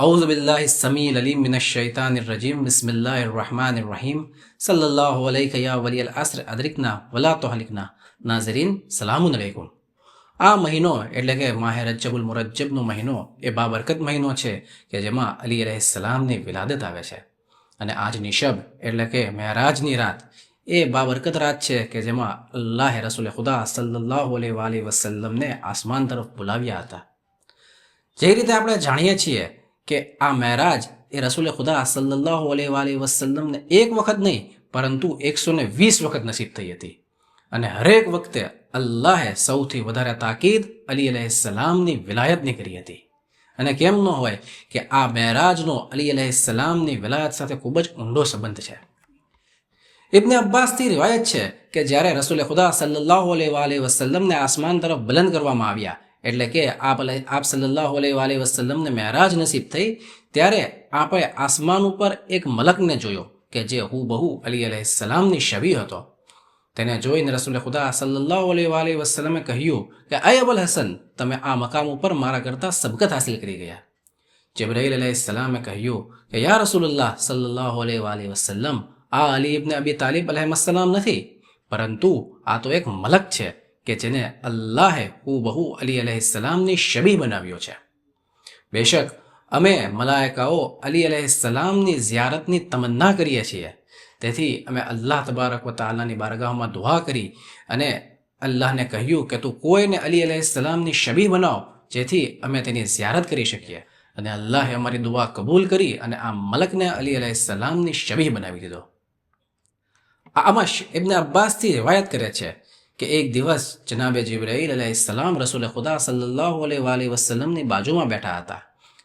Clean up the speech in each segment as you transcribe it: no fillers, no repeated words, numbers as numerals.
औज़ु बिल्लाहि स्समीइल अलीम मिनश शैतानिर रजीम बिस्मिल्लाहिर रहमानिर रहीम सल्लल्लाहु अलैका या वलियल अस्र अदरिकना वला तुहलिकना। नाज़रीन सलामुन अलैकुમ। આ મહિનો એટલે કે માહે રજબુલ મુરજ્જબનો મહિનો એ બાબરકત મહિનો છે કે જેમાં અલી અલૈહિસ્સલામની વિલાદત આવે છે અને આજની શબ એટલે કે મેરાજની રાત એ બાબરકત રાત છે કે જેમાં અલ્લાહે રસૂલ ખુદા સલ્લલ્લાહુ અલૈહિ વસલ્લમને આસમાન તરફ બોલાવ્યા હતા। જે રીતે આપણે જાણીએ છીએ કે આ મેરાજ એ રસૂલ ખુદા સલ્લલ્લાહુ અલૈહિ વસલ્લમને એક વખત નહીં પરંતુ 120 વખત નસીબ થઈ હતી અને હરેક વખતે અલ્લાહે સૌથી વધારે તાકીદ અલી અલૈહિસ્સલામની વિલાયતની કરી હતી। અને કેમ ન હોય કે આ મેરાજનો અલી અલૈહિસ્સલામની વિલાયત સાથે ખૂબ જ ઊંડો સંબંધ છે। ઇબ્ન અબ્બાસથી રિવાયત છે કે જ્યારે રસૂલ ખુદા સલ્લલ્લાહુ અલૈહિ વસલ્લમને આસમાન તરફ બુલંદ કરવામાં આવ્યા એટલે કે આપ સલ્લલ્લાહુ અલૈહિ વસલ્લમને મેરાજ નસીબ થઈ ત્યારે આપણે આસમાન ઉપર એક મલકને જોયો કે જે હુબહુ અલી અલૈહિસ્સલામની શબીહ હતો। તેને જોઈને રસૂલ ખુદા સલ્લલ્લાહુ અલૈહિ વસલ્લમે કહ્યું કે અય અબુલ હસન, તમે આ મકામ ઉપર મારા કરતાં સબકત હાસિલ કરી ગયા। જિબ્રાઈલ અલૈહિસ્સલામે કહ્યું કે યા રસૂલુલ્લાહ સલ્લલ્લાહુ અલૈહિ વસલ્લમ, આ અલી ઇબ્ન અબી તાલિબ અલૈહિસ્સલામ નથી, પરંતુ આ તો એક મલક છે કે જેને અલ્લાહે હુબહુ અલી અલૈહિસ્સલામની શબીહ બનાવ્યો છે। બેશક અમે મલાયકાઓ અલી અલૈહિસ્સલામની ઝિયારતની તમન્ના કરીએ છીએ, તેથી અમે અલ્લાહ તબારક વ તઆલાની બારગાહમાં દુઆ કરી અને અલ્લાહને કહ્યું કે તું કોઈને અલી અલૈહિસ્સલામની શબીહ બનાવ જેથી અમે તેની ઝિયારત કરી શકીએ, અને અલ્લાહે અમારી દુઆ કબૂલ કરી અને આ મલકને અલી અલૈહિસ્સલામની શબીહ બનાવી દીધો। આમશ ઇબ્ન અબ્બાસથી રિવાયત કરે છે કે એક દિવસ જનાબે જિબ્રાઈલ અલૈહિસ્સલામ રસૂલ ખુદા સલ્લલ્લાહુ અલૈહિ વસલ્લમની બાજુમાં બેઠા હતા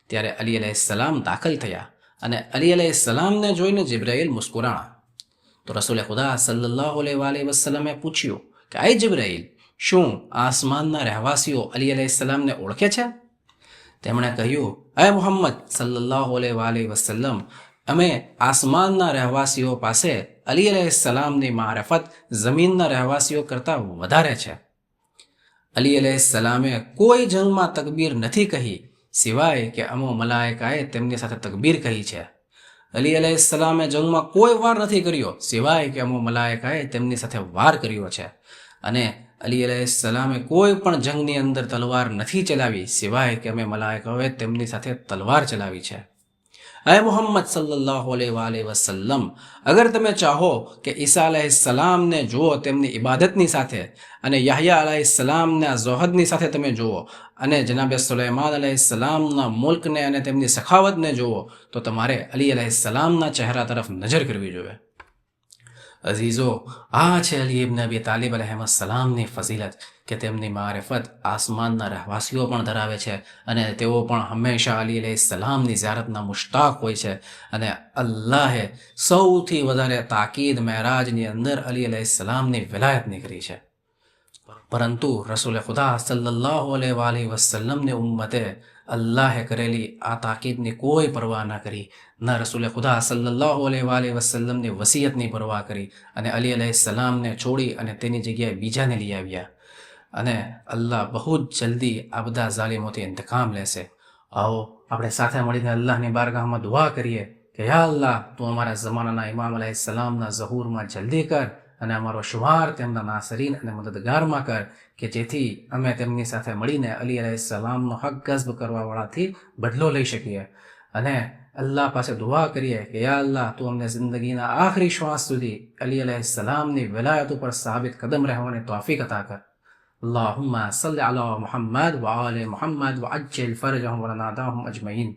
ત્યારે અલી અલૈહિસ્સલામ દાખલ થયા અને અલી અલૈહિસ્સલામને જોઈને જિબ્રાઈલ મુસ્કુરાણા તો રસૂલ ખુદા સલ્લલ્લાહુ અલૈહિ વસલ્લમે પૂછ્યું કે આય જિબ્રાઈલ, શું આસમાનના રહેવાસીઓ અલી અલૈહિસ્સલામને ઓળખે છે? તેમણે કહ્યું, અય મુહમ્મદ સલ્લલ્લાહુ અલૈહિ વસલ્લમ, અમે આસમાનના રહેવાસીઓ પાસે અલી અલૈહિસ્સલામની મારફત જમીનના રહેવાસીઓ કરતાં વધારે છે। અલી અલૈહિસ્સલામે કોઈ જંગમાં તકબીર નથી કહી સિવાય કે અમો મલાયકાએ તેમની સાથે તકબીર કહી છે। અલી અલૈહિસ્સલામે જંગમાં કોઈ વાર નથી કર્યો સિવાય કે અમો મલાયકાએ તેમની સાથે વાર કર્યો છે, અને અલી અલૈહિસ્સલામે કોઈ પણ જંગની અંદર તલવાર નથી ચલાવી સિવાય કે અમે મલાયકાઓએ તેમની સાથે તલવાર ચલાવી છે। અય મુહમ્મદ સલ્લલ્લાહુ અલૈહિ વસલ્લમ, અગર તમે ચાહો કે ઈસા અલૈહિસ્સલામને જુઓ તેમની ઇબાદતની સાથે અને યાહ્યા અલૈહિસ્સલામના ઝોહદની સાથે તમે જુઓ અને જનાબે સુલૈમાન અલૈહિસ્સલામના મુલ્કને અને તેમની સખાવતને જુઓ તો તમારે અલી અલૈહિસ્સલામના ચહેરા તરફ નજર કરવી જોઈએ। અઝીઝો, આ છે અલી ઇબ્ન અબી તાલિબ અલૈહિસ્સલામની ફઝીલત કે તેમની મારિફત આસમાનના રહેવાસીઓ પણ ધરાવે છે અને તેઓ પણ હંમેશા અલી અલૈહિસ્સલામની ઝિયારતના મુશ્તાક હોય છે, અને અલ્લાહે સૌથી વધારે તાકીદ મેરાજની અંદર અલી અલૈહિસ્સલામની વિલાયતની કરી છે। પરંતુ રસૂલ ખુદા સલ્લલ્લાહુ અલૈહિ વસલ્લમની ઉમ્મતે અલ્લાહે કરેલી આ તાકીદની કોઈ પરવા ન કરી, ન રસૂલ ખુદા સલ્લલ્લાહુ અલૈહિ વસલ્લમની વસીયતની પરવા કરી અને અલી અલૈહિસ્સલામને છોડી અને તેની જગ્યાએ બીજાને લઈ આવ્યા, અને અલ્લાહ બહુ જ જલ્દી આ બધા ઝાલિમોથી ઇંતકામ લેશે। આવો આપણે સાથે મળીને અલ્લાહની બારગાહમાં દુઆ કરીએ કે યા અલ્લાહ, તું અમારા ઝમાનાના ઇમામ અલૈહિસ્સલામના ઝહૂરમાં જલ્દી કર અને અમારો શુમાર તેમના નાસરીન અને મદદગારમાં કર કે જેથી અમે તેમની સાથે મળીને અલી અલૈહિસ્સલામનો હક ગઝબ કરવાવાળાથી બદલો લઈ શકીએ, અને અલ્લાહ પાસે દુઆ કરીએ કે યા અલ્લાહ, તું અમને જિંદગીના આખરી શ્વાસ સુધી અલી અલૈહિસ્સલામની વિલાયત ઉપર સાબિત કદમ રહેવાની તૌફીક અતા કર। اللهم صل على محمد وآل محمد وعجل فرجهم ولناداهم أجمعين।